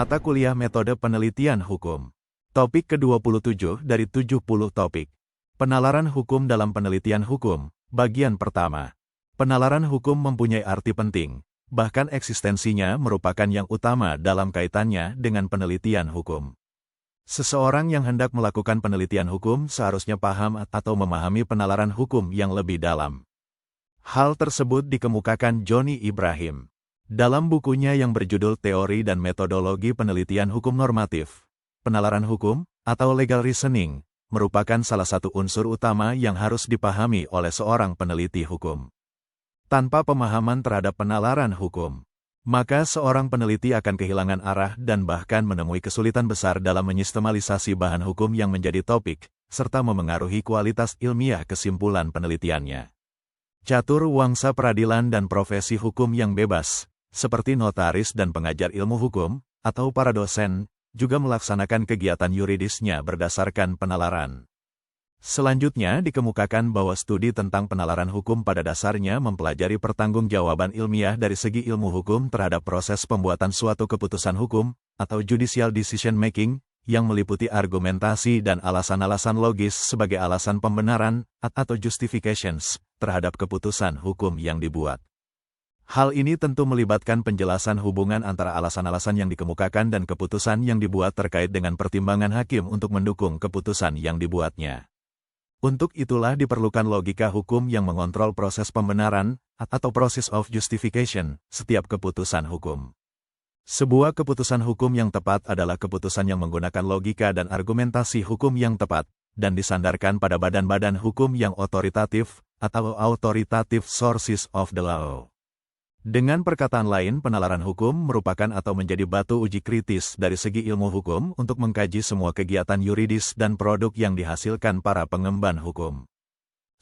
Mata kuliah metode penelitian hukum. Topik ke-27 dari 70 topik. Penalaran hukum dalam penelitian hukum, bagian pertama. Penalaran hukum mempunyai arti penting, bahkan eksistensinya merupakan yang utama dalam kaitannya dengan penelitian hukum. Seseorang yang hendak melakukan penelitian hukum seharusnya paham atau memahami penalaran hukum yang lebih dalam. Hal tersebut dikemukakan Johnny Ibrahim dalam bukunya yang berjudul Teori dan Metodologi Penelitian Hukum Normatif. Penalaran hukum, atau legal reasoning, merupakan salah satu unsur utama yang harus dipahami oleh seorang peneliti hukum. Tanpa pemahaman terhadap penalaran hukum, maka seorang peneliti akan kehilangan arah dan bahkan menemui kesulitan besar dalam menyistemalisasi bahan hukum yang menjadi topik, serta memengaruhi kualitas ilmiah kesimpulan penelitiannya. Catur wangsa peradilan dan profesi hukum yang bebas, seperti notaris dan pengajar ilmu hukum, atau para dosen, juga melaksanakan kegiatan yuridisnya berdasarkan penalaran. Selanjutnya dikemukakan bahwa studi tentang penalaran hukum pada dasarnya mempelajari pertanggungjawaban ilmiah dari segi ilmu hukum terhadap proses pembuatan suatu keputusan hukum, atau judicial decision making, yang meliputi argumentasi dan alasan-alasan logis sebagai alasan pembenaran, atau justifications, terhadap keputusan hukum yang dibuat. Hal ini tentu melibatkan penjelasan hubungan antara alasan-alasan yang dikemukakan dan keputusan yang dibuat terkait dengan pertimbangan hakim untuk mendukung keputusan yang dibuatnya. Untuk itulah diperlukan logika hukum yang mengontrol proses pembenaran, atau process of justification, setiap keputusan hukum. Sebuah keputusan hukum yang tepat adalah keputusan yang menggunakan logika dan argumentasi hukum yang tepat, dan disandarkan pada badan-badan hukum yang otoritatif, atau authoritative sources of the law. Dengan perkataan lain, penalaran hukum merupakan atau menjadi batu uji kritis dari segi ilmu hukum untuk mengkaji semua kegiatan yuridis dan produk yang dihasilkan para pengemban hukum.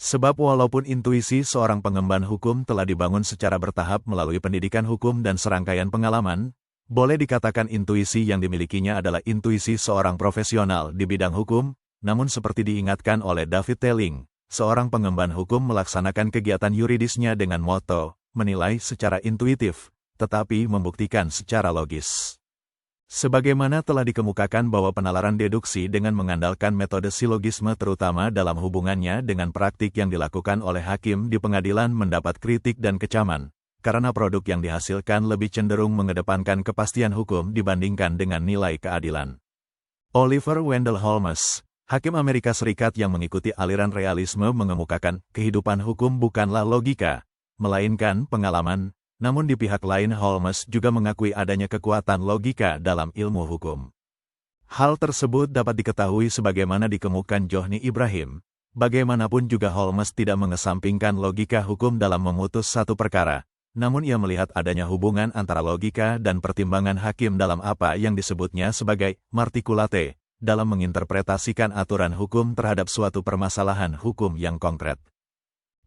Sebab walaupun intuisi seorang pengemban hukum telah dibangun secara bertahap melalui pendidikan hukum dan serangkaian pengalaman, boleh dikatakan intuisi yang dimilikinya adalah intuisi seorang profesional di bidang hukum, namun seperti diingatkan oleh David Teling, seorang pengemban hukum melaksanakan kegiatan yuridisnya dengan moto, menilai secara intuitif, tetapi membuktikan secara logis. Sebagaimana telah dikemukakan bahwa penalaran deduksi dengan mengandalkan metode silogisme terutama dalam hubungannya dengan praktik yang dilakukan oleh hakim di pengadilan mendapat kritik dan kecaman, karena produk yang dihasilkan lebih cenderung mengedepankan kepastian hukum dibandingkan dengan nilai keadilan. Oliver Wendell Holmes, hakim Amerika Serikat yang mengikuti aliran realisme, mengemukakan kehidupan hukum bukanlah logika, melainkan pengalaman, namun di pihak lain Holmes juga mengakui adanya kekuatan logika dalam ilmu hukum. Hal tersebut dapat diketahui sebagaimana dikemukakan Johnny Ibrahim. Bagaimanapun juga Holmes tidak mengesampingkan logika hukum dalam memutus satu perkara, namun ia melihat adanya hubungan antara logika dan pertimbangan hakim dalam apa yang disebutnya sebagai marticulate, dalam menginterpretasikan aturan hukum terhadap suatu permasalahan hukum yang konkret.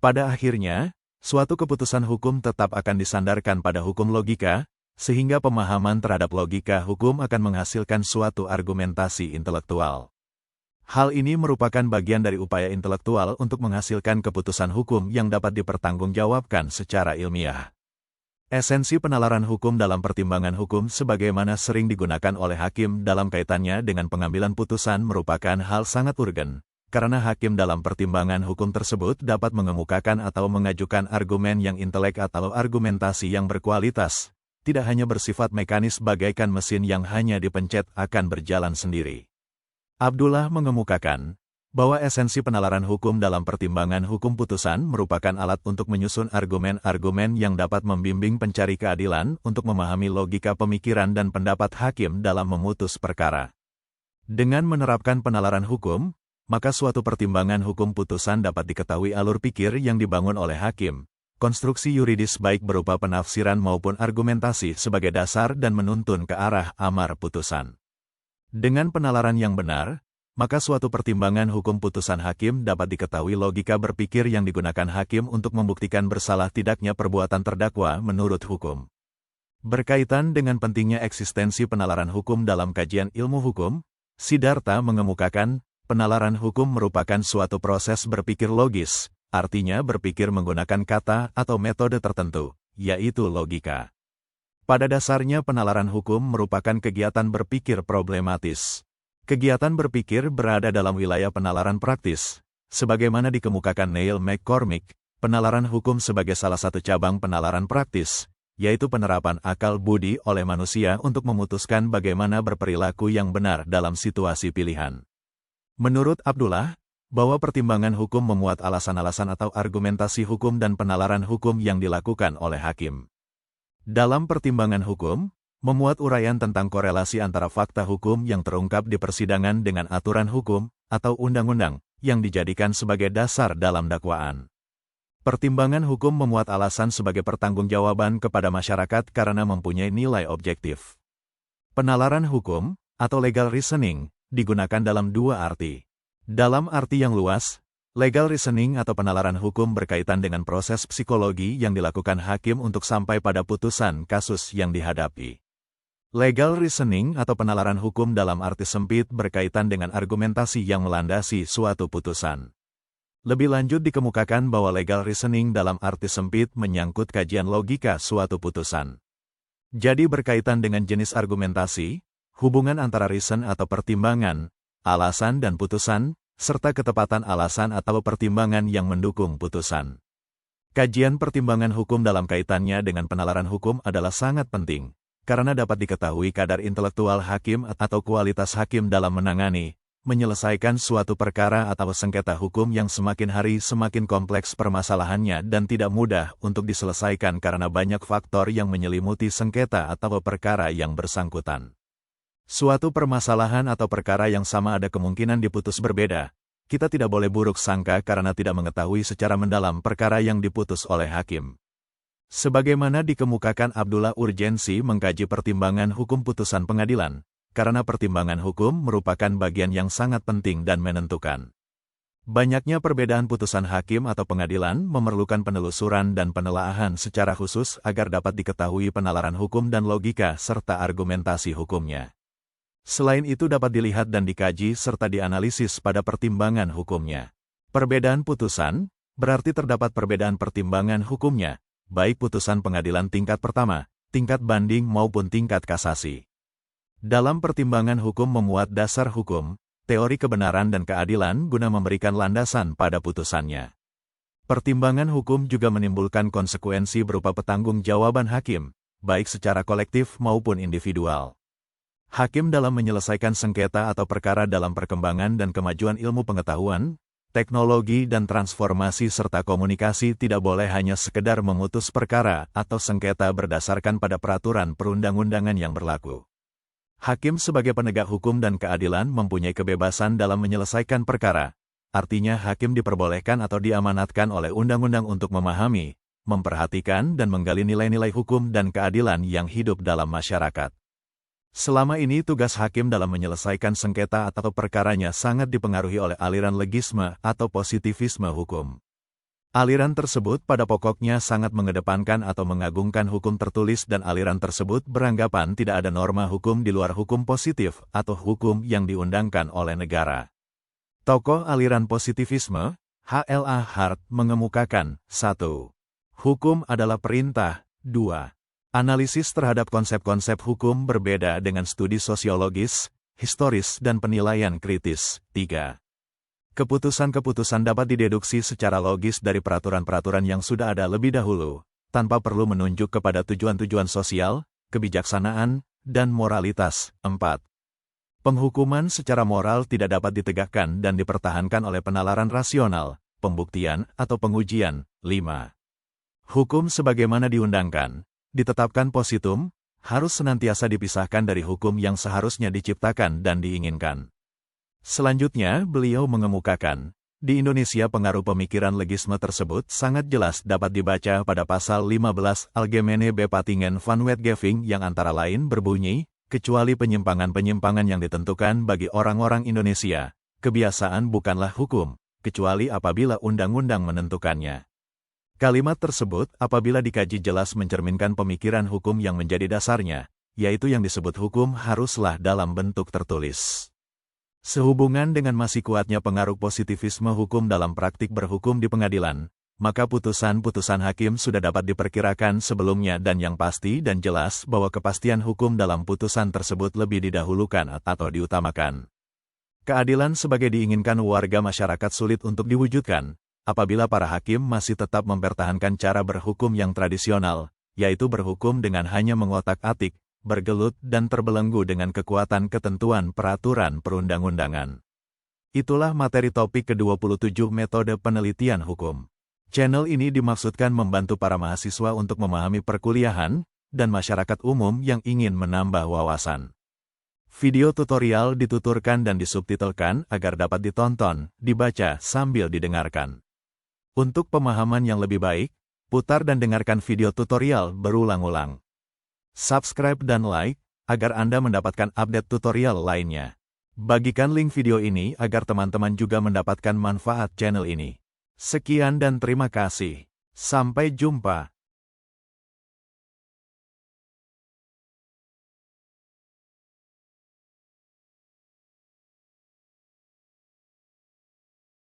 Pada akhirnya, suatu keputusan hukum tetap akan disandarkan pada hukum logika, sehingga pemahaman terhadap logika hukum akan menghasilkan suatu argumentasi intelektual. Hal ini merupakan bagian dari upaya intelektual untuk menghasilkan keputusan hukum yang dapat dipertanggungjawabkan secara ilmiah. Esensi penalaran hukum dalam pertimbangan hukum sebagaimana sering digunakan oleh hakim dalam kaitannya dengan pengambilan putusan merupakan hal sangat urgen. Karena hakim dalam pertimbangan hukum tersebut dapat mengemukakan atau mengajukan argumen yang intelek atau argumentasi yang berkualitas, tidak hanya bersifat mekanis bagaikan mesin yang hanya dipencet akan berjalan sendiri. Abdullah mengemukakan bahwa esensi penalaran hukum dalam pertimbangan hukum putusan merupakan alat untuk menyusun argumen-argumen yang dapat membimbing pencari keadilan untuk memahami logika pemikiran dan pendapat hakim dalam memutus perkara. Dengan menerapkan penalaran hukum, maka suatu pertimbangan hukum putusan dapat diketahui alur pikir yang dibangun oleh hakim, konstruksi yuridis baik berupa penafsiran maupun argumentasi sebagai dasar dan menuntun ke arah amar putusan. Dengan penalaran yang benar, maka suatu pertimbangan hukum putusan hakim dapat diketahui logika berpikir yang digunakan hakim untuk membuktikan bersalah tidaknya perbuatan terdakwa menurut hukum. Berkaitan dengan pentingnya eksistensi penalaran hukum dalam kajian ilmu hukum, Siddhartha mengemukakan, penalaran hukum merupakan suatu proses berpikir logis, artinya berpikir menggunakan kata atau metode tertentu, yaitu logika. Pada dasarnya penalaran hukum merupakan kegiatan berpikir problematis. Kegiatan berpikir berada dalam wilayah penalaran praktis. Sebagaimana dikemukakan Neil McCormick, penalaran hukum sebagai salah satu cabang penalaran praktis, yaitu penerapan akal budi oleh manusia untuk memutuskan bagaimana berperilaku yang benar dalam situasi pilihan. Menurut Abdullah, bahwa pertimbangan hukum memuat alasan-alasan atau argumentasi hukum dan penalaran hukum yang dilakukan oleh hakim. Dalam pertimbangan hukum, memuat uraian tentang korelasi antara fakta hukum yang terungkap di persidangan dengan aturan hukum atau undang-undang yang dijadikan sebagai dasar dalam dakwaan. Pertimbangan hukum memuat alasan sebagai pertanggungjawaban kepada masyarakat karena mempunyai nilai objektif. Penalaran hukum, atau legal reasoning, digunakan dalam dua arti. Dalam arti yang luas, legal reasoning atau penalaran hukum berkaitan dengan proses psikologi yang dilakukan hakim untuk sampai pada putusan kasus yang dihadapi. Legal reasoning atau penalaran hukum dalam arti sempit berkaitan dengan argumentasi yang melandasi suatu putusan. Lebih lanjut dikemukakan bahwa legal reasoning dalam arti sempit menyangkut kajian logika suatu putusan. Jadi berkaitan dengan jenis argumentasi, hubungan antara reason atau pertimbangan, alasan dan putusan, serta ketepatan alasan atau pertimbangan yang mendukung putusan. Kajian pertimbangan hukum dalam kaitannya dengan penalaran hukum adalah sangat penting, karena dapat diketahui kadar intelektual hakim atau kualitas hakim dalam menangani, menyelesaikan suatu perkara atau sengketa hukum yang semakin hari semakin kompleks permasalahannya dan tidak mudah untuk diselesaikan karena banyak faktor yang menyelimuti sengketa atau perkara yang bersangkutan. Suatu permasalahan atau perkara yang sama ada kemungkinan diputus berbeda. Kita tidak boleh buruk sangka karena tidak mengetahui secara mendalam perkara yang diputus oleh hakim. Sebagaimana dikemukakan Abdullah, urgensi mengkaji pertimbangan hukum putusan pengadilan, karena pertimbangan hukum merupakan bagian yang sangat penting dan menentukan. Banyaknya perbedaan putusan hakim atau pengadilan memerlukan penelusuran dan penelaahan secara khusus agar dapat diketahui penalaran hukum dan logika serta argumentasi hukumnya. Selain itu dapat dilihat dan dikaji serta dianalisis pada pertimbangan hukumnya. Perbedaan putusan, berarti terdapat perbedaan pertimbangan hukumnya, baik putusan pengadilan tingkat pertama, tingkat banding maupun tingkat kasasi. Dalam pertimbangan hukum memuat dasar hukum, teori kebenaran dan keadilan guna memberikan landasan pada putusannya. Pertimbangan hukum juga menimbulkan konsekuensi berupa pertanggungjawaban hakim, baik secara kolektif maupun individual. Hakim dalam menyelesaikan sengketa atau perkara dalam perkembangan dan kemajuan ilmu pengetahuan, teknologi dan transformasi serta komunikasi tidak boleh hanya sekedar memutus perkara atau sengketa berdasarkan pada peraturan perundang-undangan yang berlaku. Hakim sebagai penegak hukum dan keadilan mempunyai kebebasan dalam menyelesaikan perkara, artinya hakim diperbolehkan atau diamanatkan oleh undang-undang untuk memahami, memperhatikan dan menggali nilai-nilai hukum dan keadilan yang hidup dalam masyarakat. Selama ini tugas hakim dalam menyelesaikan sengketa atau perkaranya sangat dipengaruhi oleh aliran legisme atau positivisme hukum. Aliran tersebut pada pokoknya sangat mengedepankan atau mengagungkan hukum tertulis dan aliran tersebut beranggapan tidak ada norma hukum di luar hukum positif atau hukum yang diundangkan oleh negara. Tokoh aliran positivisme, H.L.A. Hart mengemukakan, 1. Hukum adalah perintah, 2. Analisis terhadap konsep-konsep hukum berbeda dengan studi sosiologis, historis dan penilaian kritis. 3. Keputusan-keputusan dapat dideduksi secara logis dari peraturan-peraturan yang sudah ada lebih dahulu, tanpa perlu menunjuk kepada tujuan-tujuan sosial, kebijaksanaan, dan moralitas. 4. Penghukuman secara moral tidak dapat ditegakkan dan dipertahankan oleh penalaran rasional, pembuktian, atau pengujian. 5. Hukum sebagaimana diundangkan, ditetapkan positum, harus senantiasa dipisahkan dari hukum yang seharusnya diciptakan dan diinginkan. Selanjutnya, beliau mengemukakan, di Indonesia pengaruh pemikiran legisme tersebut sangat jelas dapat dibaca pada pasal 15 Algemene Bepattingen van Wetgeving yang antara lain berbunyi, kecuali penyimpangan-penyimpangan yang ditentukan bagi orang-orang Indonesia, kebiasaan bukanlah hukum, kecuali apabila undang-undang menentukannya. Kalimat tersebut apabila dikaji jelas mencerminkan pemikiran hukum yang menjadi dasarnya, yaitu yang disebut hukum haruslah dalam bentuk tertulis. Sehubungan dengan masih kuatnya pengaruh positivisme hukum dalam praktik berhukum di pengadilan, maka putusan-putusan hakim sudah dapat diperkirakan sebelumnya dan yang pasti dan jelas bahwa kepastian hukum dalam putusan tersebut lebih didahulukan atau diutamakan. Keadilan sebagai diinginkan warga masyarakat sulit untuk diwujudkan, apabila para hakim masih tetap mempertahankan cara berhukum yang tradisional, yaitu berhukum dengan hanya mengotak-atik, bergelut dan terbelenggu dengan kekuatan ketentuan peraturan perundang-undangan. Itulah materi topik ke-27 metode penelitian hukum. Channel ini dimaksudkan membantu para mahasiswa untuk memahami perkuliahan dan masyarakat umum yang ingin menambah wawasan. Video tutorial dituturkan dan disubtitelkan agar dapat ditonton, dibaca sambil didengarkan. Untuk pemahaman yang lebih baik, putar dan dengarkan video tutorial berulang-ulang. Subscribe dan like, agar Anda mendapatkan update tutorial lainnya. Bagikan link video ini agar teman-teman juga mendapatkan manfaat channel ini. Sekian dan terima kasih. Sampai jumpa.